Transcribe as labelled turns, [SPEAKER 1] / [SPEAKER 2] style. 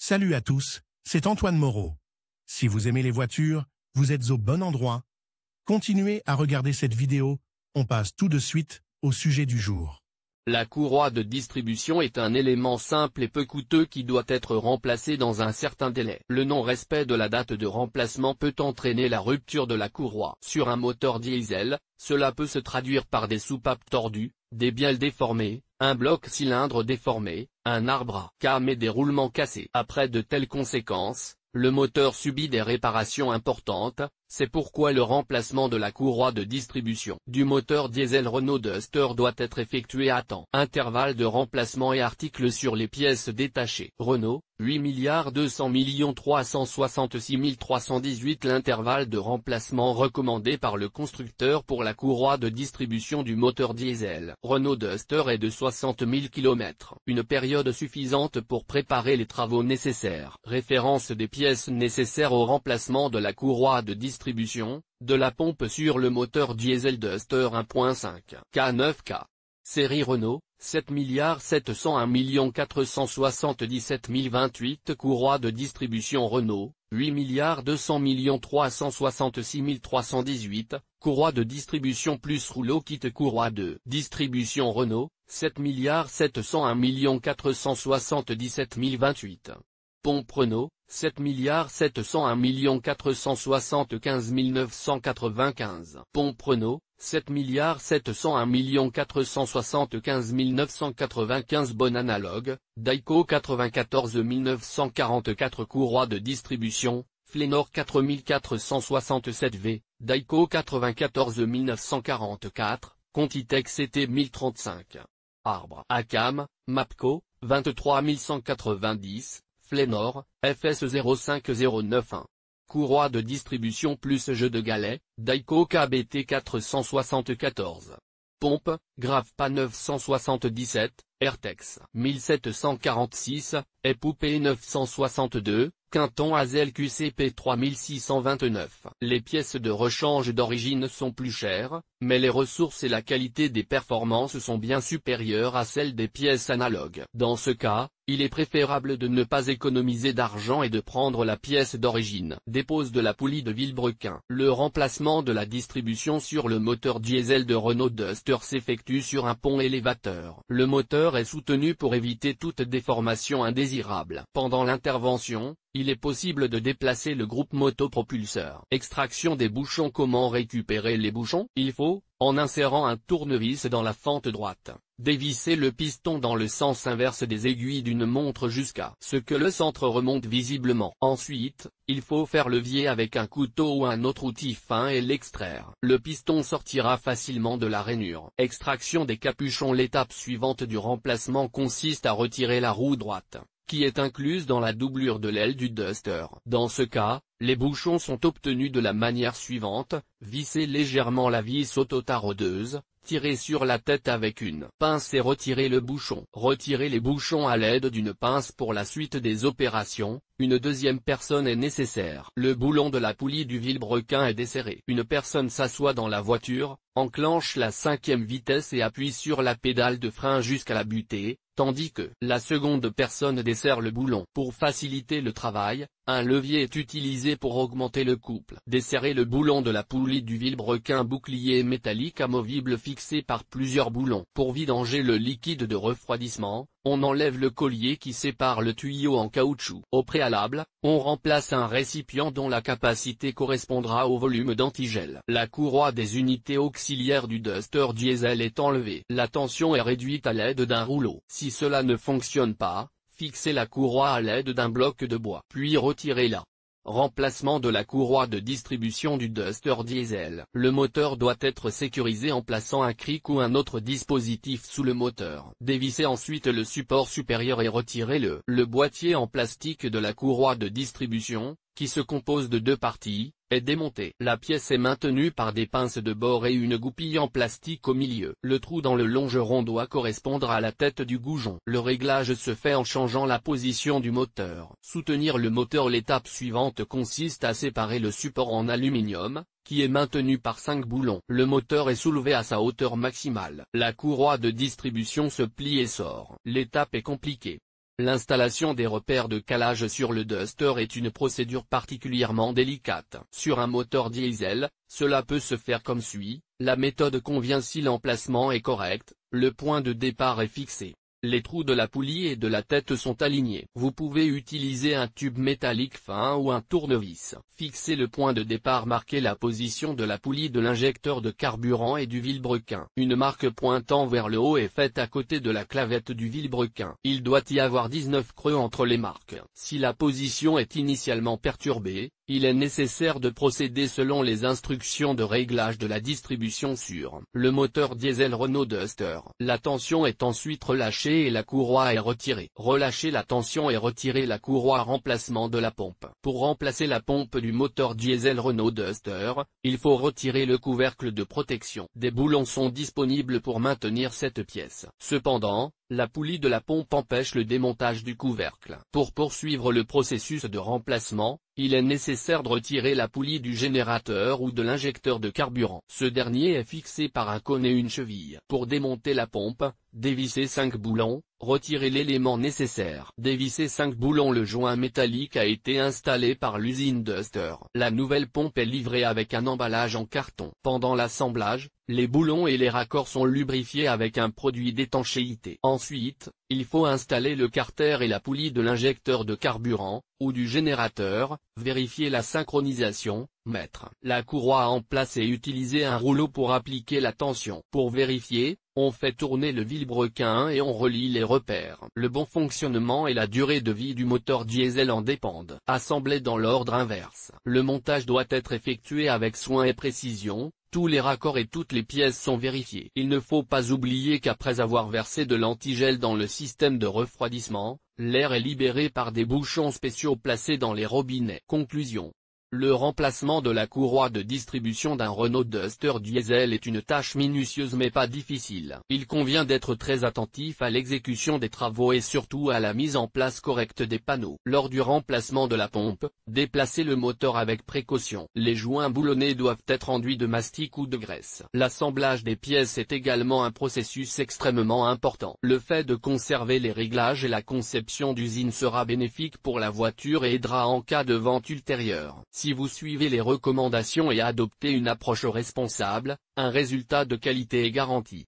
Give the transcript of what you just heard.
[SPEAKER 1] Salut à tous, c'est Antoine Moreau. Si vous aimez les voitures, vous êtes au bon endroit. Continuez à regarder cette vidéo, on passe tout de suite au sujet du jour.
[SPEAKER 2] La courroie de distribution est un élément simple et peu coûteux qui doit être remplacé dans un certain délai. Le non-respect de la date de remplacement peut entraîner la rupture de la courroie. Sur un moteur diesel, cela peut se traduire par des soupapes tordues, des bielles déformées, un bloc cylindre déformé, un arbre à cam et des roulements cassés. Après de telles conséquences, le moteur subit des réparations importantes, c'est pourquoi le remplacement de la courroie de distribution du moteur diesel Renault Duster doit être effectué à temps. Intervalle de remplacement et articles sur les pièces détachées. Renault, 8 366 318. L'intervalle de remplacement recommandé par le constructeur pour la courroie de distribution du moteur diesel Renault Duster est de 60 000 km, une période suffisante pour préparer les travaux nécessaires. Référence des pièces nécessaires au remplacement de la courroie de distribution, de la pompe sur le moteur diesel Duster 1.5 K9K. Série Renault, 7 701 477 028. Courroie de distribution Renault, 8 200 366 318. Courroie de distribution plus rouleau kit. Courroie de distribution Renault, 7 701 477 028. Pompe Renault, 7 701 475 995. Pompe Renault, 7 701 475 995. Bon analogue, Daico 94 944. Courroie de distribution, Flénor 4467 V, Daico 94 944, Contitex CT 1035. Arbre à cam, Mapco, 23 190. Flénor, FS 05091. Courroie de distribution plus jeu de galets, Daico KBT 474. Pompe, Gravpa 977, Airtex 1746, Épopée 962, Quinton Hazel QCP 3629. Les pièces de rechange d'origine sont plus chères, mais les ressources et la qualité des performances sont bien supérieures à celles des pièces analogues. Dans ce cas, il est préférable de ne pas économiser d'argent et de prendre la pièce d'origine. Dépose de la poulie de Villebrequin. Le remplacement de la distribution sur le moteur diesel de Renault Duster s'effectue sur un pont élévateur. Le moteur est soutenu pour éviter toute déformation indésirable. Pendant l'intervention, il est possible de déplacer le groupe motopropulseur. Extraction des bouchons. Comment récupérer les bouchons? Il faut, en insérant un tournevis dans la fente droite, dévisser le piston dans le sens inverse des aiguilles d'une montre jusqu'à ce que le centre remonte visiblement. Ensuite, il faut faire levier avec un couteau ou un autre outil fin et l'extraire. Le piston sortira facilement de la rainure. Extraction des capuchons. L'étape suivante du remplacement consiste à retirer la roue droite, qui est incluse dans la doublure de l'aile du Duster. Dans ce cas, les bouchons sont obtenus de la manière suivante: visser légèrement la vis autotaraudeuse, tirer sur la tête avec une pince et retirer le bouchon. Retirer les bouchons à l'aide d'une pince. Pour la suite des opérations, une deuxième personne est nécessaire. Le boulon de la poulie du Villebrequin est desserré. Une personne s'assoit dans la voiture, enclenche la 5e vitesse et appuie sur la pédale de frein jusqu'à la butée, tandis que la seconde personne desserre le boulon. Pour faciliter le travail, un levier est utilisé pour augmenter le couple. Desserrer le boulon de la poulie du Villebrequin. Bouclier métallique amovible fixé par plusieurs boulons. Pour vidanger le liquide de refroidissement, on enlève le collier qui sépare le tuyau en caoutchouc. Au préalable, on remplace un récipient dont la capacité correspondra au volume d'antigel. La courroie des unités auxiliaires du Duster diesel est enlevée. La tension est réduite à l'aide d'un rouleau. Si cela ne fonctionne pas, fixez la courroie à l'aide d'un bloc de bois, puis retirez-la. Remplacement de la courroie de distribution du Duster diesel. Le moteur doit être sécurisé en plaçant un cric ou un autre dispositif sous le moteur. Dévissez ensuite le support supérieur et retirez le boîtier en plastique de la courroie de distribution, qui se compose de deux parties, est démonté. La pièce est maintenue par des pinces de bord et une goupille en plastique au milieu. Le trou dans le longeron doit correspondre à la tête du goujon. Le réglage se fait en changeant la position du moteur. Soutenir le moteur. L'étape suivante consiste à séparer le support en aluminium, qui est maintenu par 5 boulons. Le moteur est soulevé à sa hauteur maximale. La courroie de distribution se plie et sort. L'étape est compliquée. L'installation des repères de calage sur le Duster est une procédure particulièrement délicate. Sur un moteur diesel, cela peut se faire comme suit, la méthode convient si l'emplacement est correct, le point de départ est fixé. Les trous de la poulie et de la tête sont alignés. Vous pouvez utiliser un tube métallique fin ou un tournevis. Fixez le point de départ, marquez la position de la poulie de l'injecteur de carburant et du vilebrequin. Une marque pointant vers le haut est faite à côté de la clavette du vilebrequin. Il doit y avoir 19 creux entre les marques. Si la position est initialement perturbée, il est nécessaire de procéder selon les instructions de réglage de la distribution sur le moteur diesel Renault Duster. La tension est ensuite relâchée et la courroie est retirée. Relâchez la tension et retirez la courroie. Remplacement de la pompe. Pour remplacer la pompe du moteur diesel Renault Duster, il faut retirer le couvercle de protection. Des boulons sont disponibles pour maintenir cette pièce. Cependant, la poulie de la pompe empêche le démontage du couvercle. Pour poursuivre le processus de remplacement, il est nécessaire de retirer la poulie du générateur ou de l'injecteur de carburant. Ce dernier est fixé par un cône et une cheville. Pour démonter la pompe, dévissez 5 boulons, retirez l'élément nécessaire. Dévissez 5 boulons. Le joint métallique a été installé par l'usine Duster. La nouvelle pompe est livrée avec un emballage en carton. Pendant l'assemblage, les boulons et les raccords sont lubrifiés avec un produit d'étanchéité. Ensuite, il faut installer le carter et la poulie de l'injecteur de carburant, ou du générateur, vérifier la synchronisation, mettre la courroie en place et utiliser un rouleau pour appliquer la tension. Pour vérifier, on fait tourner le vilebrequin et on relie les repères. Le bon fonctionnement et la durée de vie du moteur diesel en dépendent. Assemblé dans l'ordre inverse. Le montage doit être effectué avec soin et précision. Tous les raccords et toutes les pièces sont vérifiés. Il ne faut pas oublier qu'après avoir versé de l'antigel dans le système de refroidissement, l'air est libéré par des bouchons spéciaux placés dans les robinets. Conclusion. Le remplacement de la courroie de distribution d'un Renault Duster diesel est une tâche minutieuse mais pas difficile. Il convient d'être très attentif à l'exécution des travaux et surtout à la mise en place correcte des panneaux. Lors du remplacement de la pompe, déplacez le moteur avec précaution. Les joints boulonnés doivent être enduits de mastic ou de graisse. L'assemblage des pièces est également un processus extrêmement important. Le fait de conserver les réglages et la conception d'usine sera bénéfique pour la voiture et aidera en cas de vente ultérieure. Si vous suivez les recommandations et adoptez une approche responsable, un résultat de qualité est garanti.